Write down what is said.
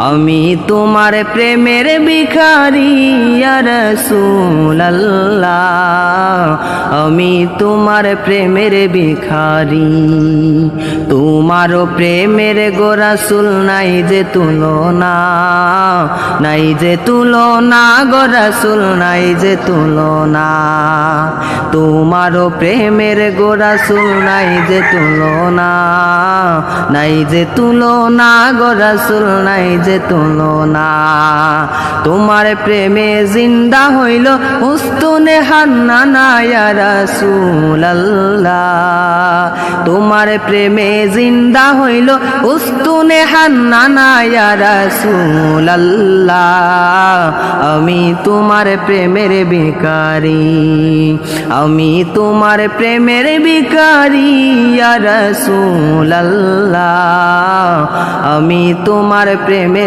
আমি তোমার প্রেমের ভিখারি ইয়া রাসূলুল্লাহ, আমি তোমার প্রেমের ভিখারি। তোমার প্রেমের গো রাসূল নাই যে তুলনা, নাই যে তুলনা গো রাসূল নাই যে তুলনা। তোমার প্রেমের গো রাসূল নাই যে তুলনা, নাই যে তুলনা গো রাসূল নাই যে তুলনা। তোমার প্রেমে জিন্দা হইল উস্তুনে হান্নানা ইয়া রাসূলুল্লাহ, তোমার প্রেমে জিন্দা হইল উস্তুনে হান্নানা ইয়া রাসূলুল্লাহ। আমি তোমার প্রেমের ভিখারি, আমি তোমার প্রেমের ভিখারি ইয়া রাসূলুল্লাহ, আমি তোমার প্রেমের